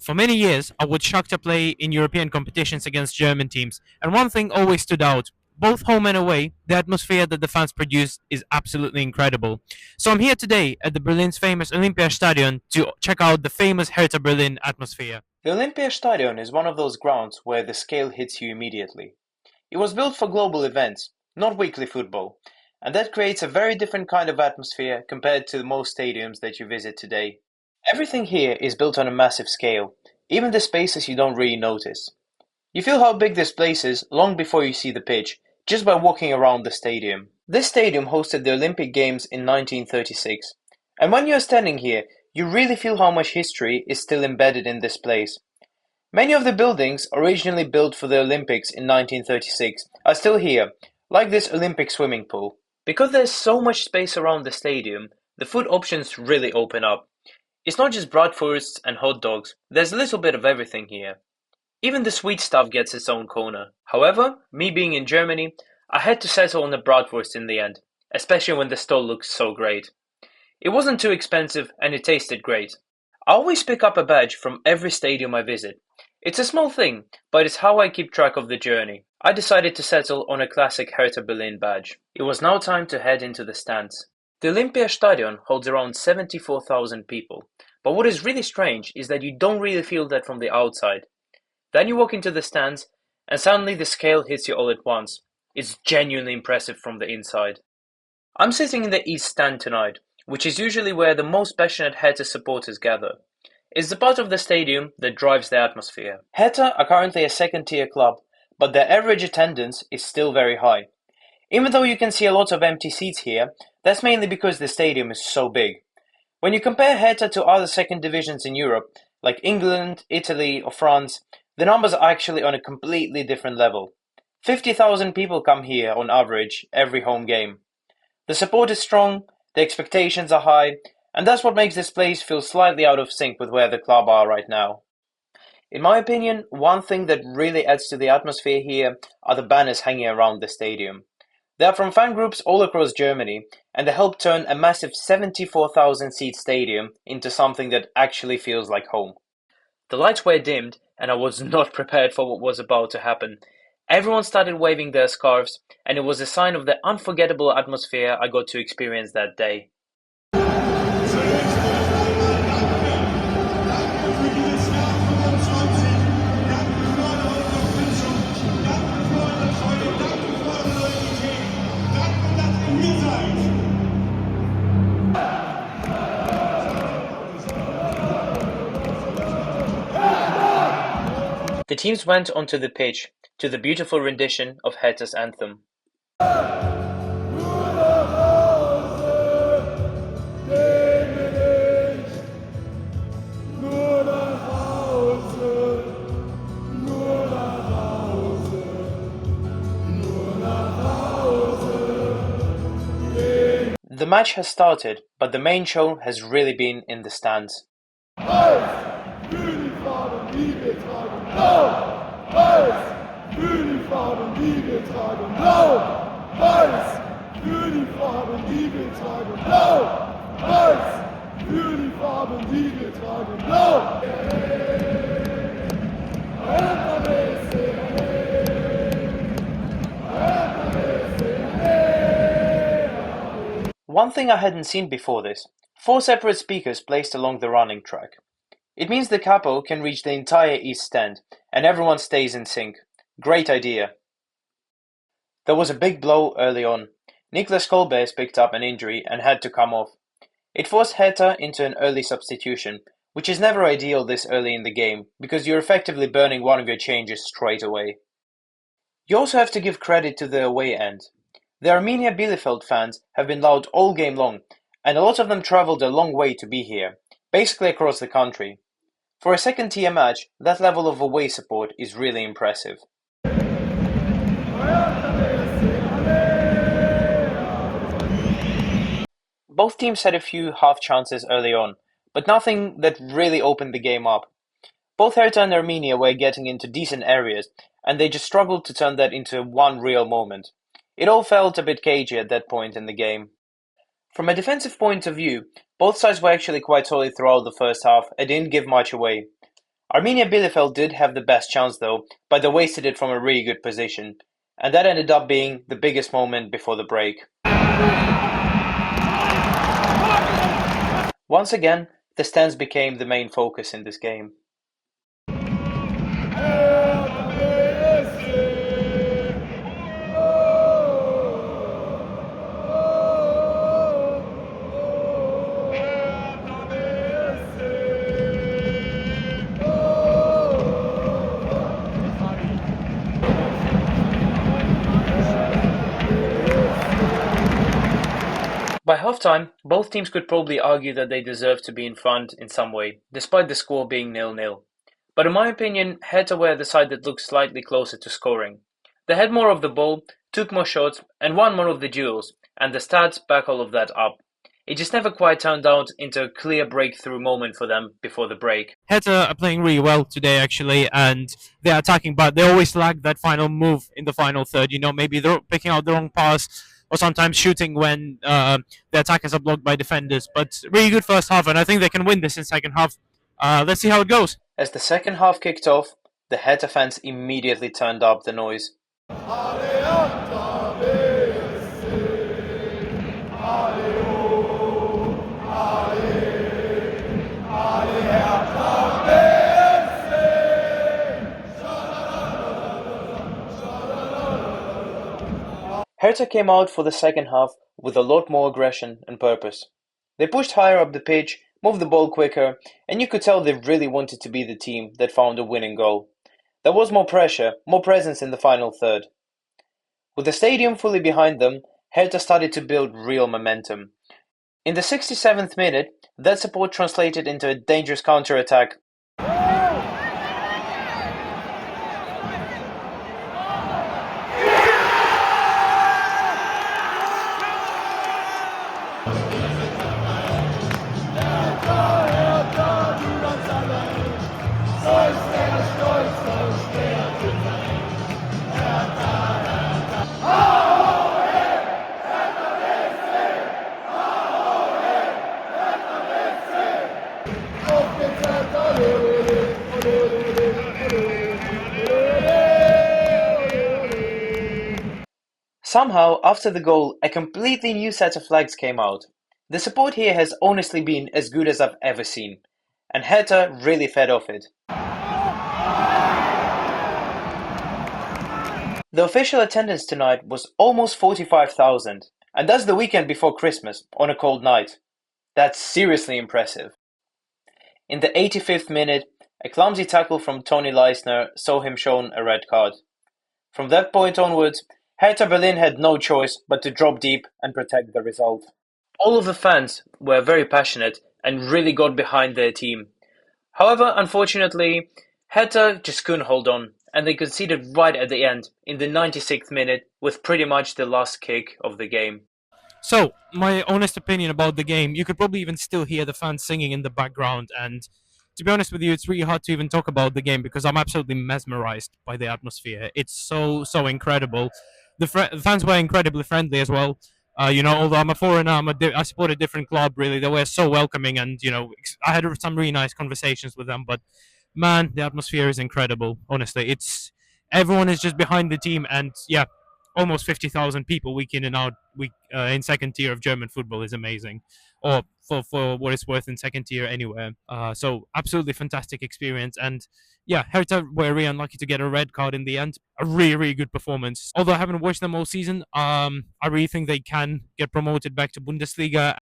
For many years, I watched Shakhtar play in European competitions against German teams, and one thing always stood out. Both home and away, the atmosphere that the fans produce is absolutely incredible. So I'm here today at the Berlin's famous Olympiastadion to check out the famous Hertha Berlin atmosphere. The Olympiastadion is one of those grounds where the scale hits you immediately. It was built for global events, not weekly football, and that creates a very different kind of atmosphere compared to most stadiums that you visit today. Everything here is built on a massive scale, even the spaces you don't really notice. You feel how big this place is long before you see the pitch, just by walking around the stadium. This stadium hosted the Olympic Games in 1936, and when you're standing here, you really feel how much history is still embedded in this place. Many of the buildings originally built for the Olympics in 1936 are still here, like this Olympic swimming pool. Because there's so much space around the stadium, the food options really open up. It's not just bratwursts and hot dogs, there's a little bit of everything here. Even the sweet stuff gets its own corner. However, me being in Germany, I had to settle on a bratwurst in the end, especially when the stall looks so great. It wasn't too expensive and it tasted great. I always pick up a badge from every stadium I visit. It's a small thing, but it's how I keep track of the journey. I decided to settle on a classic Hertha Berlin badge. It was now time to head into the stands. The Olympiastadion holds around 74,000 people, but what is really strange is that you don't really feel that from the outside. Then you walk into the stands, and suddenly the scale hits you all at once. It's genuinely impressive from the inside. I'm sitting in the East Stand tonight, which is usually where the most passionate Hertha supporters gather. It's the part of the stadium that drives the atmosphere. Hertha are currently a second-tier club, but their average attendance is still very high. Even though you can see a lot of empty seats here, that's mainly because the stadium is so big. When you compare Hertha to other second divisions in Europe, like England, Italy or France, the numbers are actually on a completely different level. 50,000 people come here on average every home game. The support is strong, the expectations are high, and that's what makes this place feel slightly out of sync with where the club are right now. In my opinion, one thing that really adds to the atmosphere here are the banners hanging around the stadium. They are from fan groups all across Germany, and they help turn a massive 74,000 seat stadium into something that actually feels like home. The lights were dimmed, and I was not prepared for what was about to happen. Everyone started waving their scarves, and it was a sign of the unforgettable atmosphere I got to experience that day. The teams went onto the pitch to the beautiful rendition of Hertha's anthem. The match has started, but the main show has really been in the stands. One thing I hadn't seen before this: 4 separate speakers placed along the running track. It means the capo can reach the entire East Stand, and everyone stays in sync. Great idea. There was a big blow early on. Niklas Kolbes picked up an injury and had to come off. It forced Hertha into an early substitution, which is never ideal this early in the game, because you're effectively burning one of your changes straight away. You also have to give credit to the away end. The Arminia Bielefeld fans have been loud all game long, and a lot of them travelled a long way to be here, basically across the country. For a second-tier match, that level of away support is really impressive. Both teams had a few half chances early on, but nothing that really opened the game up. Both Hertha and Arminia were getting into decent areas, and they just struggled to turn that into one real moment. It all felt a bit cagey at that point in the game. From a defensive point of view, both sides were actually quite solid throughout the first half and didn't give much away. Arminia Bielefeld did have the best chance though, but they wasted it from a really good position, and that ended up being the biggest moment before the break. Once again, the stands became the main focus in this game. By halftime, both teams could probably argue that they deserved to be in front in some way, despite the score being 0-0. But in my opinion, Hertha were the side that looked slightly closer to scoring. They had more of the ball, took more shots, and won more of the duels, and the stats back all of that up. It just never quite turned out into a clear breakthrough moment for them before the break. Hertha are playing really well today, actually, and they're attacking, but they always lack that final move in the final third. You know, maybe they're picking out the wrong pass or sometimes shooting when the attackers are blocked by defenders. But really good first half, and I think they can win this in second half. Let's see how it goes. As the second half kicked off, the Hertha fans immediately turned up the noise. Hertha came out for the second half with a lot more aggression and purpose. They pushed higher up the pitch, moved the ball quicker, and you could tell they really wanted to be the team that found a winning goal. There was more pressure, more presence in the final third. With the stadium fully behind them, Hertha started to build real momentum. In the 67th minute, that support translated into a dangerous counter-attack. Somehow, after the goal, a completely new set of flags came out. The support here has honestly been as good as I've ever seen, and Hertha really fed off it. The official attendance tonight was almost 45,000, and that's the weekend before Christmas, on a cold night. That's seriously impressive. In the 85th minute, a clumsy tackle from Tony Leisner saw him shown a red card. From that point onwards, Hertha Berlin had no choice but to drop deep and protect the result. All of the fans were very passionate and really got behind their team. However, unfortunately, Hertha just couldn't hold on, and they conceded right at the end, in the 96th minute, with pretty much the last kick of the game. So, my honest opinion about the game, you could probably even still hear the fans singing in the background. And to be honest with you, it's really hard to even talk about the game because I'm absolutely mesmerized by the atmosphere. It's so incredible. The fans were incredibly friendly as well. Although I'm a foreigner, I support a different club. Really, they were so welcoming, and I had some really nice conversations with them. But man, the atmosphere is incredible. Honestly, it's everyone is just behind the team, and yeah, almost 50,000 people week in and out in second tier of German football is amazing, or for what it's worth in second tier anywhere. So absolutely fantastic experience, and yeah, Hertha were really unlucky to get a red card in the end. A really good performance. Although I haven't watched them all season, I really think they can get promoted back to Bundesliga.